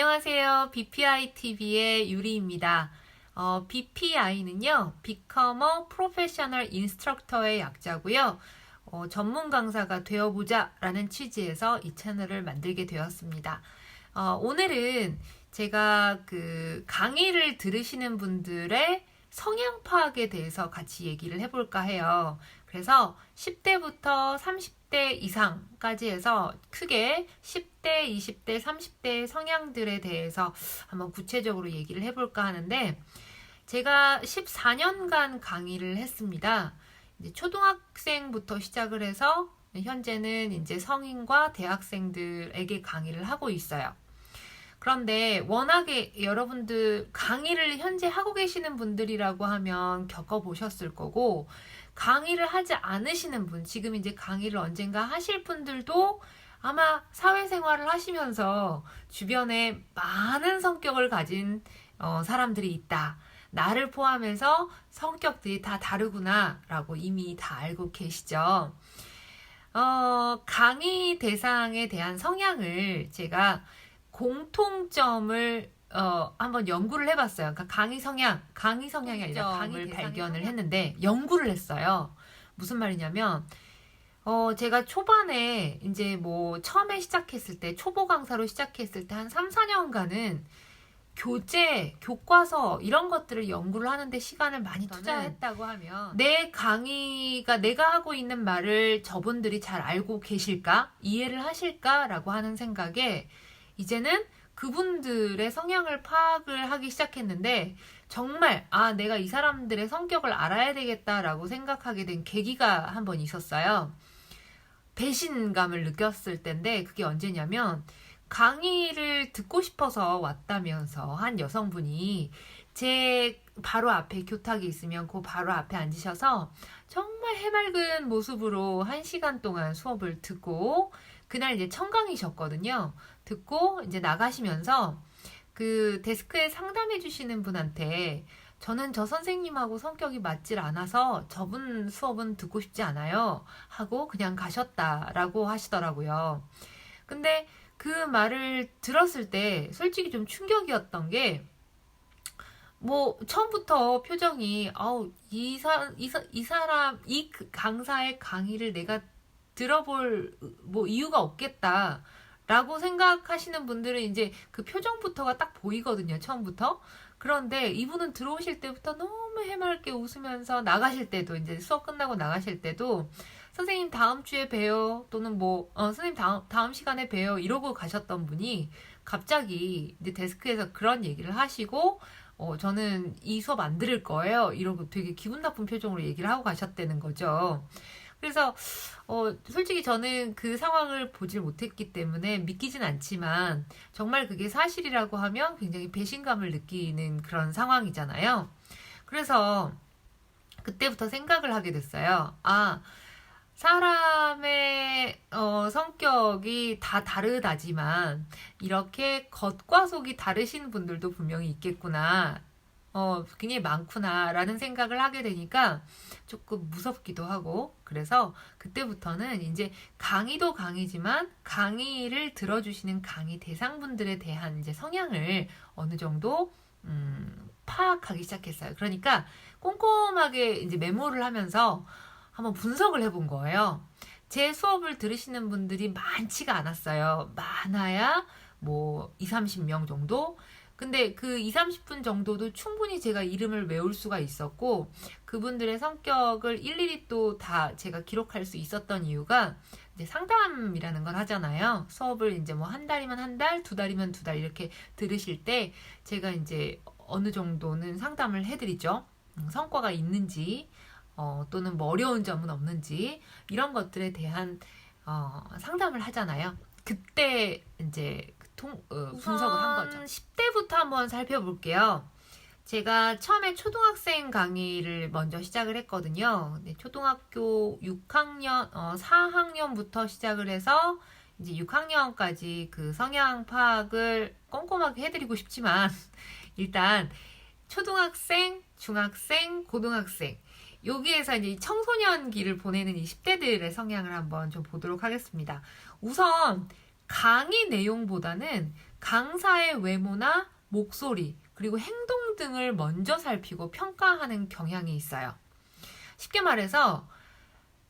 안녕하세요. BPI TV의 유리입니다. BPI는요, Become a Professional Instructor의 약자고요. 전문 강사가 되어보자 라는 취지에서 이 채널을 만들게 되었습니다. 오늘은 제가 그 강의를 들으시는 분들의 성향 파악에 대해서 같이 얘기를 해볼까 해요. 그래서 10대부터 30대 이상까지 해서 크게 10대, 20대, 30대 성향들에 대해서 한번 구체적으로 얘기를 해볼까 하는데, 제가 14년간 강의를 했습니다. 이제 초등학생부터 시작을 해서 현재는 이제 성인과 대학생들에게 강의를 하고 있어요. 그런데 워낙에 여러분들 강의를 현재 하고 계시는 분들이라고 하면 겪어보셨을 거고, 강의를 하지 않으시는 분, 지금 이제 강의를 언젠가 하실 분들도 아마 사회생활을 하시면서 주변에 많은 성격을 가진 사람들이 있다. 나를 포함해서 성격들이 다 다르구나 라고 이미 다 알고 계시죠. 강의 대상에 대한 성향을 제가 공통점을 한번 연구를 해봤어요. 그러니까 강의 성향이 아니라 강의 발견을 했는데 연구를 했어요. 무슨 말이냐면, 제가 초반에 이제 뭐 처음에 시작했을 때, 초보 강사로 시작했을 때 한 3, 4년간은 교재, 교과서 이런 것들을 연구를 하는데 시간을 많이 투자했다고 하면, 내 강의가 내가 하고 있는 말을 저분들이 잘 알고 계실까? 이해를 하실까? 라고 하는 생각에 이제는 그분들의 성향을 파악을 하기 시작했는데, 정말 내가 이 사람들의 성격을 알아야 되겠다라고 생각하게 된 계기가 한 번 있었어요. 배신감을 느꼈을 때인데, 그게 언제냐면, 강의를 듣고 싶어서 왔다면서 한 여성분이 제 바로 앞에 교탁이 있으면 그 바로 앞에 앉으셔서 정말 해맑은 모습으로 1시간 동안 수업을 듣고, 그날 이제 청강이셨거든요. 듣고 이제 나가시면서 그 데스크에 상담해 주시는 분한테, 저는 저 선생님하고 성격이 맞질 않아서 저분 수업은 듣고 싶지 않아요 하고 그냥 가셨다라고 하시더라고요. 근데 그 말을 들었을 때 솔직히 좀 충격이었던 게, 뭐 처음부터 표정이 이 강사의 강의를 내가 들어볼 뭐 이유가 없겠다 라고 생각하시는 분들은 이제 그 표정부터가 딱 보이거든요, 처음부터. 그런데 이분은 들어오실 때부터 너무 해맑게 웃으면서, 나가실 때도, 이제 수업 끝나고 나가실 때도 선생님 다음 주에 봬요, 또는 뭐 선생님 다음 시간에 봬요 이러고 가셨던 분이 갑자기 이제 데스크에서 그런 얘기를 하시고, 저는 이 수업 안 들을 거예요 이러고 되게 기분 나쁜 표정으로 얘기를 하고 가셨다는 거죠. 그래서 솔직히 저는 그 상황을 보질 못했기 때문에 믿기진 않지만, 정말 그게 사실이라고 하면 굉장히 배신감을 느끼는 그런 상황이잖아요. 그래서 그때부터 생각을 하게 됐어요. 사람의 성격이 다 다르다지만 이렇게 겉과 속이 다르신 분들도 분명히 있겠구나. 굉장히 많구나라는 생각을 하게 되니까 조금 무섭기도 하고, 그래서 그때부터는 이제 강의도 강의지만 강의를 들어주시는 강의 대상분들에 대한 이제 성향을 어느 정도 파악하기 시작했어요. 그러니까 꼼꼼하게 이제 메모를 하면서 한번 분석을 해본 거예요. 제 수업을 들으시는 분들이 많지가 않았어요. 많아야 뭐 20, 30명 정도? 근데 그 20, 30분 정도도 충분히 제가 이름을 외울 수가 있었고, 그분들의 성격을 일일이 또 다 제가 기록할 수 있었던 이유가, 이제 상담이라는 걸 하잖아요. 수업을 이제 뭐 한 달이면 한 달, 두 달이면 두 달 이렇게 들으실 때 제가 이제 어느 정도는 상담을 해드리죠. 성과가 있는지, 또는 뭐 어려운 점은 없는지, 이런 것들에 대한 상담을 하잖아요. 그때 이제 분석을 한 거죠. 10대부터 한번 살펴볼게요. 제가 처음에 초등학생 강의를 먼저 시작을 했거든요. 초등학교 6학년, 4학년부터 시작을 해서 이제 6학년까지 그 성향 파악을 꼼꼼하게 해드리고 싶지만, 일단 초등학생, 중학생, 고등학생, 여기에서 이제 청소년기를 보내는 이 10대들의 성향을 한번 좀 보도록 하겠습니다. 우선 강의 내용보다는 강사의 외모나 목소리, 그리고 행동 등을 먼저 살피고 평가하는 경향이 있어요. 쉽게 말해서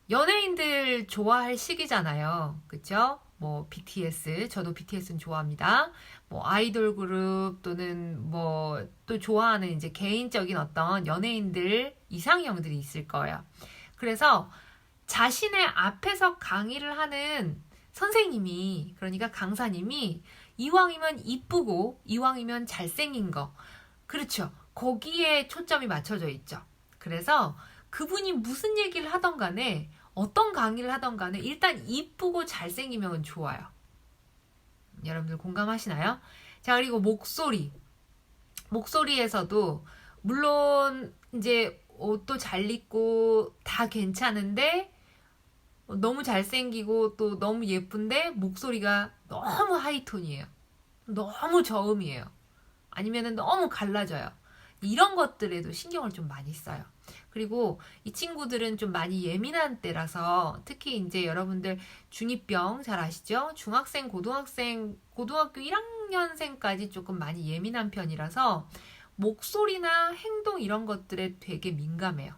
연예인들 좋아할 시기잖아요. 그쵸? 뭐 BTS, 저도 BTS는 좋아합니다. 뭐 아이돌 그룹 또는 뭐 또 좋아하는 이제 개인적인 어떤 연예인들 이상형들이 있을 거예요. 그래서 자신의 앞에서 강의를 하는 선생님이, 그러니까 강사님이 이왕이면 이쁘고 이왕이면 잘생긴 거, 그렇죠. 거기에 초점이 맞춰져 있죠. 그래서 그분이 무슨 얘기를 하던 간에 어떤 강의를 하던 간에 일단 이쁘고 잘생기면 좋아요. 여러분들 공감하시나요? 자, 그리고 목소리에서도 물론 이제 옷도 잘 입고 다 괜찮은데 너무 잘생기고 또 너무 예쁜데 목소리가 너무 하이톤이에요. 너무 저음이에요. 아니면은 너무 갈라져요. 이런 것들에도 신경을 좀 많이 써요. 그리고 이 친구들은 좀 많이 예민한 때라서 특히 이제 여러분들 중2병 잘 아시죠? 중학생, 고등학교 1학년생까지 조금 많이 예민한 편이라서 목소리나 행동 이런 것들에 되게 민감해요.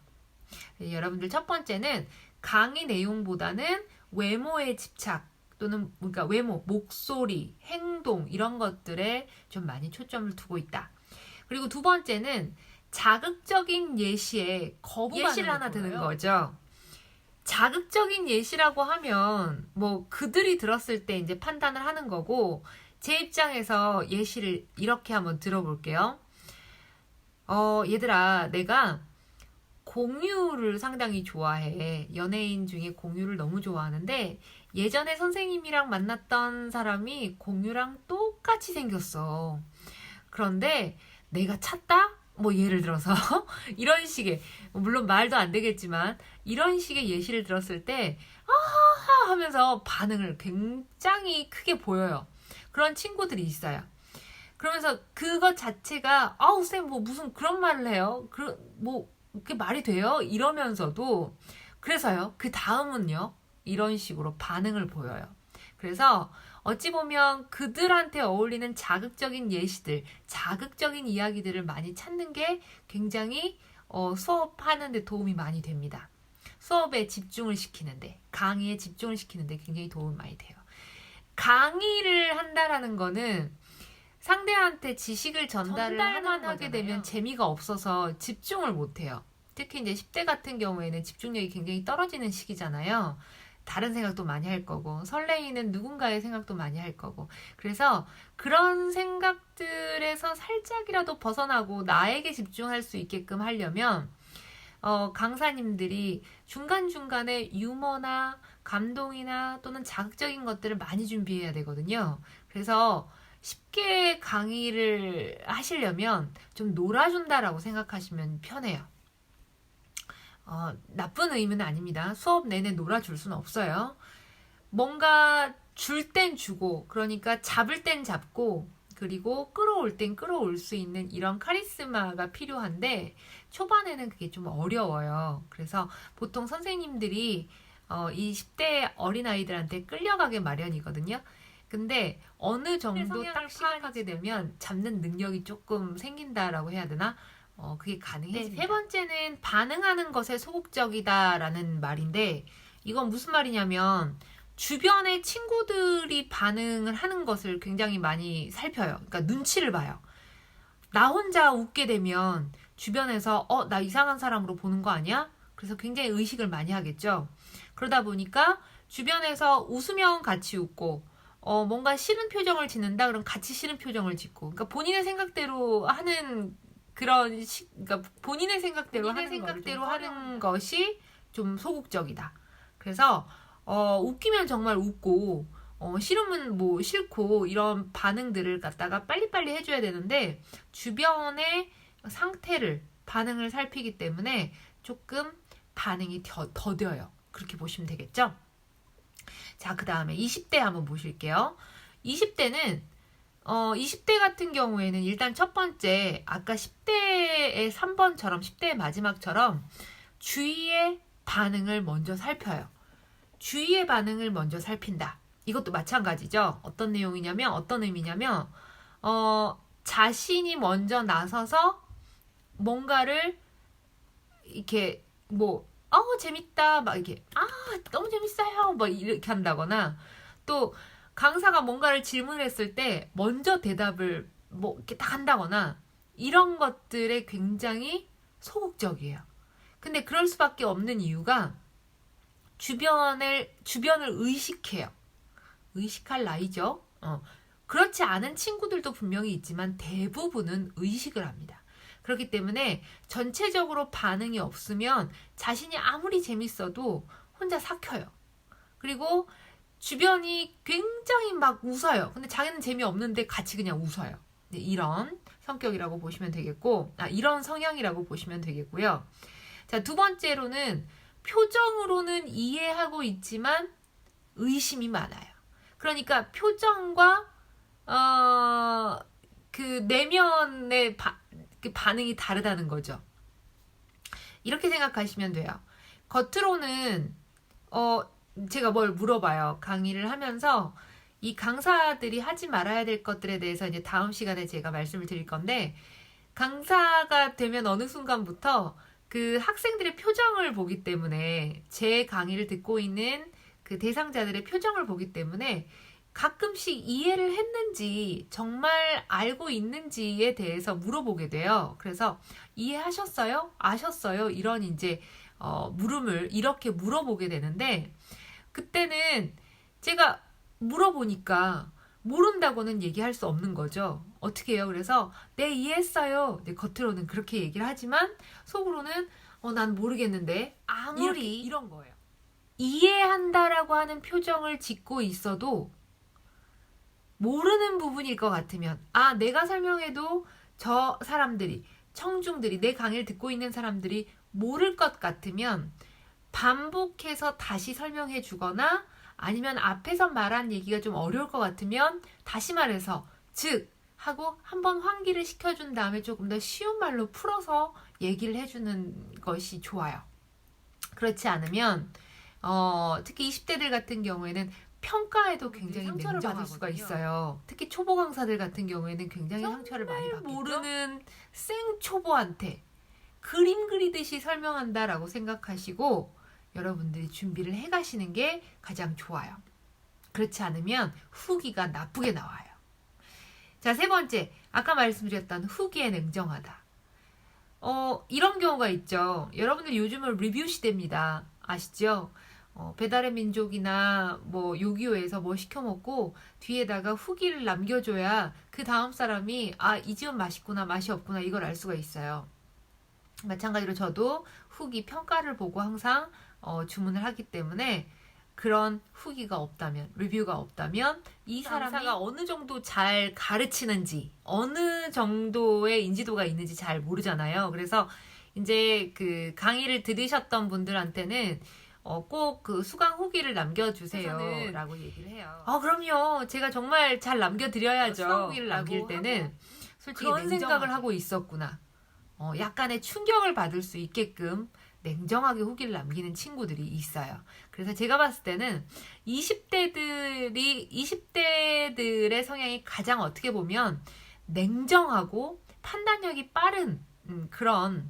여러분들 첫 번째는 강의 내용보다는 외모에 집착 또는 그러니까 외모, 목소리, 행동 이런 것들에 좀 많이 초점을 두고 있다. 그리고 두 번째는 자극적인 예시에 예시를 하나 드는 거죠. 자극적인 예시라고 하면 뭐 그들이 들었을 때 이제 판단을 하는 거고 제 입장에서 예시를 이렇게 한번 들어볼게요. 얘들아, 내가 공유를 상당히 좋아해. 연예인 중에 공유를 너무 좋아하는데 예전에 선생님이랑 만났던 사람이 공유랑 똑같이 생겼어. 그런데 내가 찾다? 뭐 예를 들어서 이런 식의 물론 말도 안 되겠지만 이런 식의 예시를 들었을 때 아하 하면서 반응을 굉장히 크게 보여요. 그런 친구들이 있어요. 그러면서 그것 자체가 아우 쌤 뭐 무슨 그런 말을 해요? 뭐 그게 말이 돼요? 이러면서도 그래서요. 그 다음은요. 이런 식으로 반응을 보여요. 그래서 어찌 보면 그들한테 어울리는 자극적인 예시들, 자극적인 이야기들을 많이 찾는 게 굉장히 수업하는 데 도움이 많이 됩니다. 수업에 집중을 시키는데, 강의에 집중을 시키는데 굉장히 도움이 많이 돼요. 강의를 한다라는 거는 상대한테 지식을 전달만 하게 되면 재미가 없어서 집중을 못 해요. 특히 이제 10대 같은 경우에는 집중력이 굉장히 떨어지는 시기잖아요. 다른 생각도 많이 할 거고 설레이는 누군가의 생각도 많이 할 거고 그래서 그런 생각들에서 살짝이라도 벗어나고 나에게 집중할 수 있게끔 하려면 강사님들이 중간중간에 유머나 감동이나 또는 자극적인 것들을 많이 준비해야 되거든요. 그래서 쉽게 강의를 하시려면 좀 놀아준다라고 생각하시면 편해요. 나쁜 의미는 아닙니다. 수업 내내 놀아줄 수는 없어요. 뭔가 줄 땐 주고, 그러니까 잡을 땐 잡고, 그리고 끌어올 땐 끌어올 수 있는 이런 카리스마가 필요한데, 초반에는 그게 좀 어려워요. 그래서 보통 선생님들이 이 10대 어린아이들한테 끌려가게 마련이거든요. 근데 어느 정도 딱 파악하게 되면 잡는 능력이 조금 생긴다라고 해야 되나? 그게 가능해집니다. 네, 세 번째는 반응하는 것에 소극적이다라는 말인데 이건 무슨 말이냐면 주변의 친구들이 반응을 하는 것을 굉장히 많이 살펴요. 그러니까 눈치를 봐요. 나 혼자 웃게 되면 주변에서 나 이상한 사람으로 보는 거 아니야? 그래서 굉장히 의식을 많이 하겠죠. 그러다 보니까 주변에서 웃으면 같이 웃고 뭔가 싫은 표정을 짓는다 그럼 같이 싫은 표정을 짓고 그러니까 본인의 생각대로 하는 그러니까 본인의 생각대로 하는 것이 좀 소극적이다. 그래서 웃기면 정말 웃고 싫으면 뭐 싫고 이런 반응들을 갖다가 빨리빨리 해줘야 되는데 주변의 반응을 살피기 때문에 조금 반응이 더뎌요. 그렇게 보시면 되겠죠? 자, 그 다음에 20대 한번 보실게요. 20대 같은 경우에는 일단 첫 번째 아까 10대의 3번처럼 10대의 마지막처럼 주위의 반응을 먼저 살펴요. 주위의 반응을 먼저 살핀다. 이것도 마찬가지죠. 어떤 내용이냐면, 어떤 의미냐면, 자신이 먼저 나서서 뭔가를 이렇게 재밌다 막 이렇게 너무 재밌어요 막 이렇게 한다거나, 또 강사가 뭔가를 질문했을 때 먼저 대답을 이렇게 딱 한다거나, 이런 것들에 굉장히 소극적이에요. 근데 그럴 수밖에 없는 이유가 주변을 의식해요. 의식할 나이죠. 그렇지 않은 친구들도 분명히 있지만 대부분은 의식을 합니다. 그렇기 때문에 전체적으로 반응이 없으면 자신이 아무리 재밌어도 혼자 삭혀요. 그리고 주변이 굉장히 막 웃어요. 근데 자기는 재미없는데 같이 그냥 웃어요. 이런 성격이라고 보시면 되겠고, 이런 성향이라고 보시면 되겠고요. 자, 두 번째로는 표정으로는 이해하고 있지만 의심이 많아요. 그러니까 표정과 그 내면의 반응이 다르다는 거죠. 이렇게 생각하시면 돼요. 겉으로는 제가 뭘 물어봐요. 강의를 하면서 이 강사들이 하지 말아야 될 것들에 대해서 이제 다음 시간에 제가 말씀을 드릴 건데, 강사가 되면 어느 순간부터 그 학생들의 표정을 보기 때문에, 제 강의를 듣고 있는 그 대상자들의 표정을 보기 때문에 가끔씩 이해를 했는지, 정말 알고 있는지에 대해서 물어보게 돼요. 그래서 이해하셨어요? 아셨어요? 이런 이제 물음을 이렇게 물어보게 되는데, 그때는 제가 물어보니까 모른다고는 얘기할 수 없는 거죠. 어떻게 해요? 그래서 네, 이해했어요. 네, 겉으로는 그렇게 얘기를 하지만 속으로는 난 모르겠는데, 아무리 이런 거예요. 이해한다라고 하는 표정을 짓고 있어도 모르는 부분일 것 같으면, 내가 설명해도 저 사람들이, 청중들이, 내 강의를 듣고 있는 사람들이 모를 것 같으면 반복해서 다시 설명해 주거나, 아니면 앞에서 말한 얘기가 좀 어려울 것 같으면 다시 말해서 즉 하고 한번 환기를 시켜준 다음에 조금 더 쉬운 말로 풀어서 얘기를 해주는 것이 좋아요. 그렇지 않으면 특히 20대들 같은 경우에는 평가에도 굉장히 상처를 받을 수가 있어요. 특히 초보 강사들 같은 경우에는 굉장히 상처를 많이 받겠죠. 모르는 생 초보한테 그림 그리듯이 설명한다라고 생각하시고 여러분들이 준비를 해가시는 게 가장 좋아요. 그렇지 않으면 후기가 나쁘게 나와요. 자, 세 번째, 아까 말씀드렸던 후기에 냉정하다. 이런 경우가 있죠. 여러분들 요즘은 리뷰 시대입니다. 아시죠? 배달의 민족이나 요기요에서 뭐 시켜 먹고 뒤에다가 후기를 남겨줘야 그 다음 사람이 이 집은 맛있구나, 맛이 없구나, 이걸 알 수가 있어요. 마찬가지로 저도 후기 평가를 보고 항상 주문을 하기 때문에, 그런 후기가 없다면, 리뷰가 없다면 이 사람이 어느 정도 잘 가르치는지, 어느 정도의 인지도가 있는지 잘 모르잖아요. 그래서 이제 그 강의를 들으셨던 분들한테는 꼭 그 수강 후기를 남겨주세요 라고 얘기를 해요. 그럼요. 제가 정말 잘 남겨드려야죠. 수강 후기를 남길 때는 솔직히 그런 생각을 하고 있었구나, 약간의 충격을 받을 수 있게끔 냉정하게 후기를 남기는 친구들이 있어요. 그래서 제가 봤을 때는 20대들의 성향이 가장 어떻게 보면 냉정하고 판단력이 빠른 그런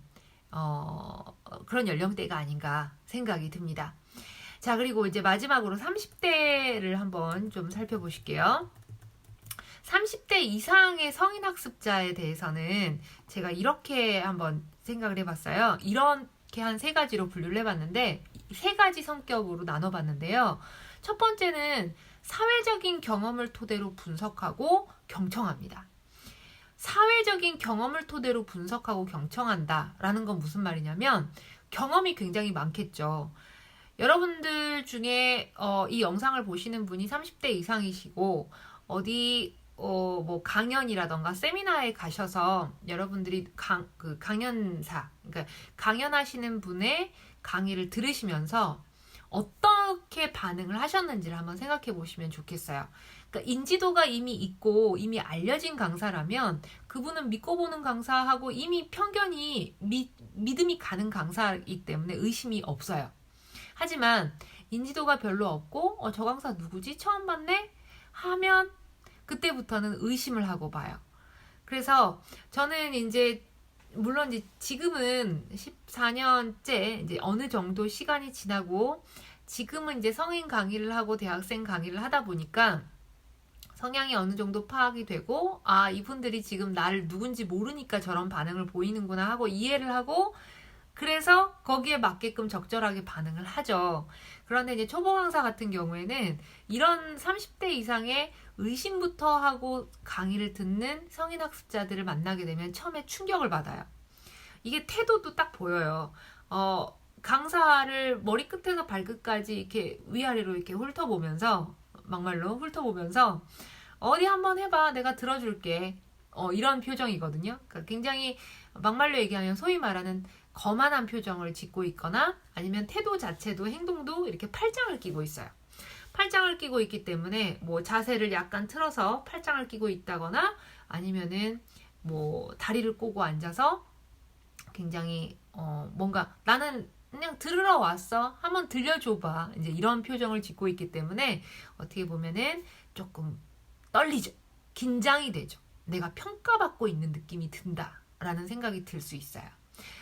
연령대가 아닌가 생각이 듭니다. 자, 그리고 이제 마지막으로 30대를 한번 좀 살펴보실게요. 30대 이상의 성인 학습자에 대해서는 제가 이렇게 한번 생각을 해봤어요. 이렇게 한 세 가지로 분류를 해봤는데, 세 가지 성격으로 나눠봤는데요. 첫 번째는 사회적인 경험을 토대로 분석하고 경청합니다. 사회적인 경험을 토대로 분석하고 경청한다라는 건 무슨 말이냐면, 경험이 굉장히 많겠죠. 여러분들 중에 이 영상을 보시는 분이 30대 이상이시고 어디 강연이라던가 세미나에 가셔서 여러분들이 강연사, 그러니까 강연하시는 분의 강의를 들으시면서 어떻게 반응을 하셨는지를 한번 생각해 보시면 좋겠어요. 그러니까 인지도가 이미 있고 이미 알려진 강사라면 그분은 믿고 보는 강사하고 이미 편견이 믿음이 가는 강사이기 때문에 의심이 없어요. 하지만 인지도가 별로 없고 저 강사 누구지? 처음 봤네? 하면 그때부터는 의심을 하고 봐요. 그래서 저는 이제 물론 이제 지금은 14년째 이제 어느 정도 시간이 지나고 지금은 이제 성인 강의를 하고 대학생 강의를 하다 보니까 성향이 어느 정도 파악이 되고 이분들이 지금 나를 누군지 모르니까 저런 반응을 보이는구나 하고 이해를 하고 그래서 거기에 맞게끔 적절하게 반응을 하죠. 그런데 이제 초보 강사 같은 경우에는 이런 30대 이상의 의심부터 하고 강의를 듣는 성인 학습자들을 만나게 되면 처음에 충격을 받아요. 이게 태도도 딱 보여요. 강사를 머리끝에서 발끝까지 이렇게 위아래로 이렇게 훑어보면서 막말로 훑어보면서 어디 한번 해봐 내가 들어줄게 이런 표정이거든요. 그러니까 굉장히 막말로 얘기하면 소위 말하는 거만한 표정을 짓고 있거나 아니면 태도 자체도 행동도 이렇게 팔짱을 끼고 있어요. 팔짱을 끼고 있기 때문에 뭐 자세를 약간 틀어서 팔짱을 끼고 있다거나 아니면은 뭐 다리를 꼬고 앉아서 굉장히 뭔가 나는 그냥 들으러 왔어 한번 들려줘봐 이제 이런 표정을 짓고 있기 때문에 어떻게 보면은 조금 떨리죠. 긴장이 되죠. 내가 평가받고 있는 느낌이 든다 라는 생각이 들 수 있어요.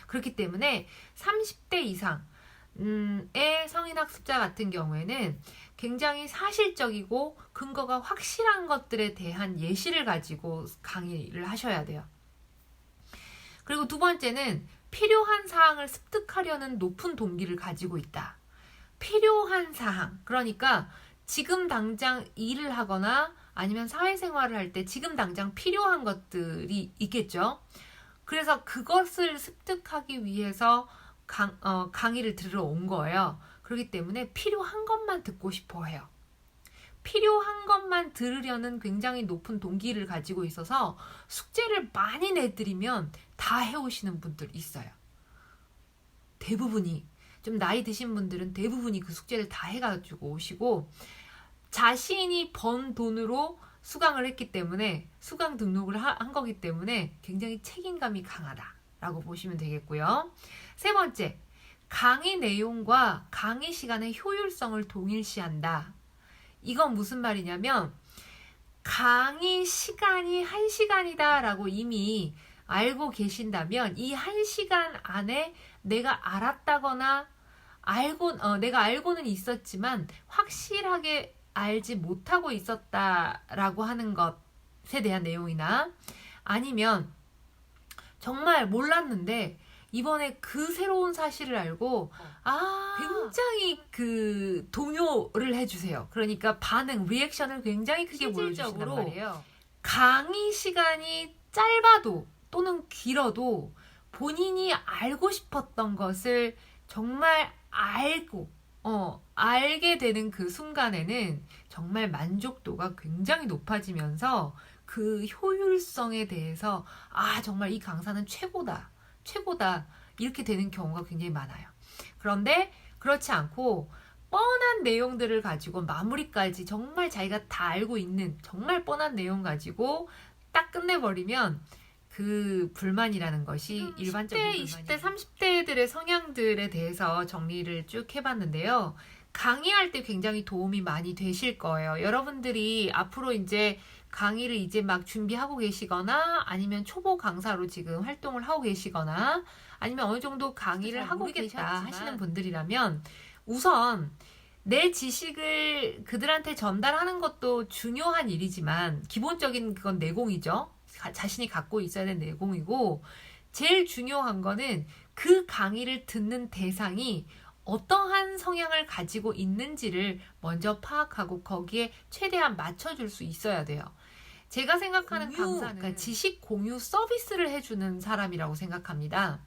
그렇기 때문에 30대 이상의 성인 학습자 같은 경우에는 굉장히 사실적이고 근거가 확실한 것들에 대한 예시를 가지고 강의를 하셔야 돼요. 그리고 두 번째는 필요한 사항을 습득하려는 높은 동기를 가지고 있다. 필요한 사항, 그러니까 지금 당장 일을 하거나 아니면 사회생활을 할 때 지금 당장 필요한 것들이 있겠죠. 그래서 그것을 습득하기 위해서 강의를 들으러 온 거예요. 그렇기 때문에 필요한 것만 듣고 싶어 해요. 필요한 것만 들으려는 굉장히 높은 동기를 가지고 있어서 숙제를 많이 내드리면 다 해오시는 분들 있어요. 대부분이 좀 나이 드신 분들은 대부분이 그 숙제를 다 해가지고 오시고 자신이 번 돈으로 수강을 했기 때문에 수강 등록을 한 거기 때문에 굉장히 책임감이 강하다라고 보시면 되겠고요. 세 번째, 강의 내용과 강의 시간의 효율성을 동일시한다. 이건 무슨 말이냐면 강의 시간이 1시간이다 라고 이미 알고 계신다면 이 1시간 안에 내가 알았다거나 내가 알고는 있었지만 확실하게 알지 못하고 있었다라고 하는 것에 대한 내용이나 아니면 정말 몰랐는데 이번에 그 새로운 사실을 알고 굉장히 그 동요를 해주세요. 그러니까 반응, 리액션을 굉장히 크게 보여주신단 말이에요. 강의 시간이 짧아도 또는 길어도 본인이 알고 싶었던 것을 정말 알게 되는 그 순간에는 정말 만족도가 굉장히 높아지면서 그 효율성에 대해서 정말 이 강사는 최고다 이렇게 되는 경우가 굉장히 많아요. 그런데 그렇지 않고 뻔한 내용들을 가지고 마무리까지 정말 자기가 다 알고 있는 정말 뻔한 내용 가지고 딱 끝내버리면 그 불만이라는 것이 일반적인 10대, 20대, 30대들의 성향들에 대해서 정리를 쭉 해봤는데요. 강의할 때 굉장히 도움이 많이 되실 거예요. 여러분들이 앞으로 이제 강의를 이제 막 준비하고 계시거나 아니면 초보 강사로 지금 활동을 하고 계시거나 아니면 어느 정도 강의를 하고 계시다 하시는 분들이라면 우선 내 지식을 그들한테 전달하는 것도 중요한 일이지만 기본적인 그건 내공이죠. 자신이 갖고 있어야 되는 내공이고 제일 중요한 거는 그 강의를 듣는 대상이 어떠한 성향을 가지고 있는지를 먼저 파악하고 거기에 최대한 맞춰줄 수 있어야 돼요. 제가 생각하는 강사는 그러니까 지식 공유 서비스를 해주는 사람이라고 생각합니다.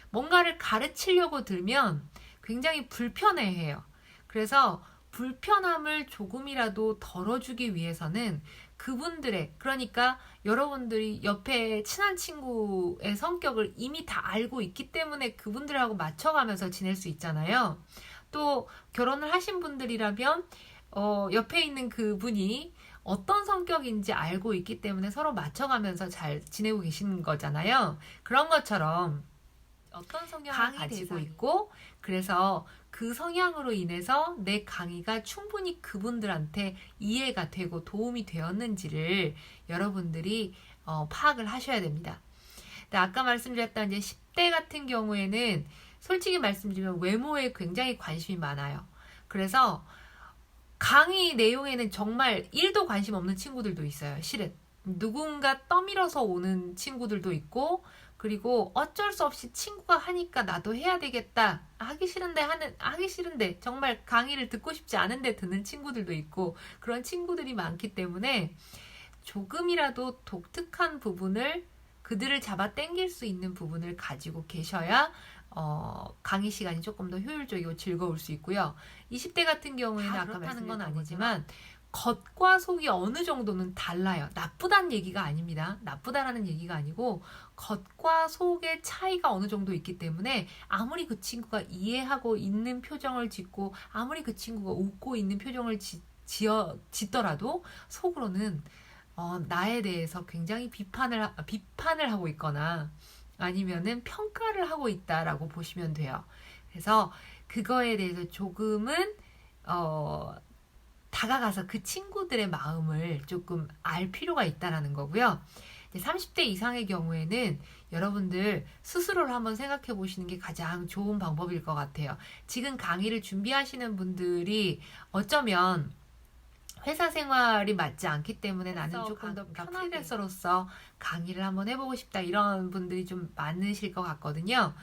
뭔가를 가르치려고 들면 굉장히 불편해해요. 그래서 불편함을 조금이라도 덜어주기 위해서는 그분들의 그러니까 여러분들이 옆에 친한 친구의 성격을 이미 다 알고 있기 때문에 그분들하고 맞춰가면서 지낼 수 있잖아요. 또 결혼을 하신 분들이라면 옆에 있는 그분이 어떤 성격인지 알고 있기 때문에 서로 맞춰가면서 잘 지내고 계시는 거잖아요. 그런 것처럼 어떤 성향을 가지고 있고 그래서 그 성향으로 인해서 내 강의가 충분히 그분들한테 이해가 되고 도움이 되었는지를 여러분들이 파악을 하셔야 됩니다. 근데 아까 말씀드렸던 이제 10대 같은 경우에는 솔직히 말씀드리면 외모에 굉장히 관심이 많아요. 그래서 강의 내용에는 정말 1도 관심 없는 친구들도 있어요. 실은. 누군가 떠밀어서 오는 친구들도 있고, 그리고 어쩔 수 없이 친구가 하니까 나도 해야 되겠다. 하기 싫은데 정말 강의를 듣고 싶지 않은데 듣는 친구들도 있고, 그런 친구들이 많기 때문에 조금이라도 독특한 부분을, 그들을 잡아 당길 수 있는 부분을 가지고 계셔야 강의 시간이 조금 더 효율적이고 즐거울 수 있고요. 20대 같은 경우에는 아까 말씀드린 건 아니지만 겉과 속이 어느 정도는 달라요. 나쁘다는 얘기가 아닙니다. 나쁘다라는 얘기가 아니고 겉과 속의 차이가 어느 정도 있기 때문에 아무리 그 친구가 이해하고 있는 표정을 짓고 아무리 그 친구가 웃고 있는 표정을 짓더라도 속으로는 나에 대해서 굉장히 비판을 하고 있거나 아니면은 평가를 하고 있다라고 보시면 돼요. 그래서 그거에 대해서 조금은 다가가서 그 친구들의 마음을 조금 알 필요가 있다라는 거고요. 30대 이상의 경우에는 여러분들 스스로를 한번 생각해 보시는 게 가장 좋은 방법일 것 같아요. 지금 강의를 준비하시는 분들이 어쩌면 회사 생활이 맞지 않기 때문에 나는 조금 더 편하게 프리랜서로서 강의를 한번 해보고 싶다, 이런 분들이 좀 많으실 것 같거든요.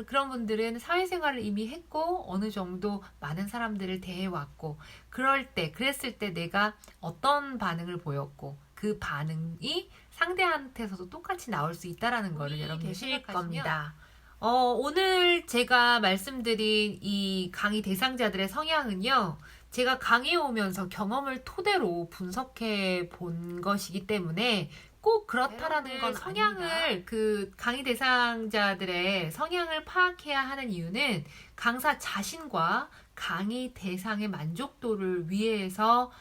그런 분들은 사회생활을 이미 했고 어느 정도 많은 사람들을 대해왔고 그랬을 때 내가 어떤 반응을 보였고 그 반응이 상대한테서도 똑같이 나올 수 있다는 거를 여러분이 생각하실 겁니다. 오늘 제가 말씀드린 이 강의 대상자들의 성향은요, 제가 강의에 오면서 경험을 토대로 분석해 본 것이기 때문에 꼭 그렇다라는 건 성향을, 그 강의 대상자들의 성향을 파악해야 하는 이유는 강사 자신과 강의 대상의 만족도를 위해서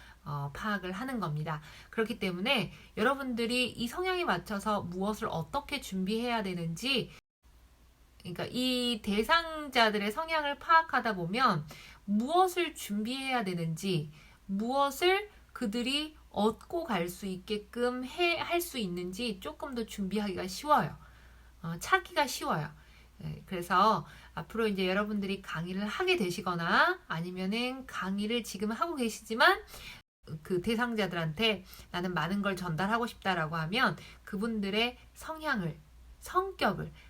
파악을 하는 겁니다. 그렇기 때문에 여러분들이 이 성향에 맞춰서 무엇을 어떻게 준비해야 되는지, 그러니까 이 대상자들의 성향을 파악하다 보면 무엇을 준비해야 되는지, 무엇을 그들이 얻고 갈 수 있게끔 할 수 있는지 조금 더 준비하기가 쉬워요. 찾기가 쉬워요. 그래서 앞으로 이제 여러분들이 강의를 하게 되시거나 아니면은 강의를 지금 하고 계시지만 그 대상자들한테 나는 많은 걸 전달하고 싶다라고 하면 그분들의 성격을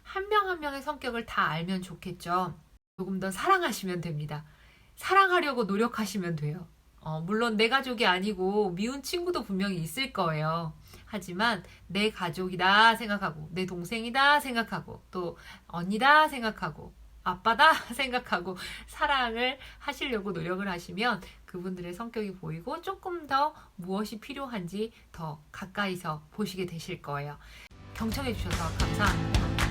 한 명 한 명의 성격을 다 알면 좋겠죠. 조금 더 사랑하시면 됩니다. 사랑하려고 노력하시면 돼요. 물론 내 가족이 아니고 미운 친구도 분명히 있을 거예요. 하지만 내 가족이다 생각하고, 내 동생이다 생각하고, 또 언니다 생각하고, 아빠다 생각하고 사랑을 하시려고 노력을 하시면 그분들의 성격이 보이고 조금 더 무엇이 필요한지 더 가까이서 보시게 되실 거예요. 경청해 주셔서 감사합니다.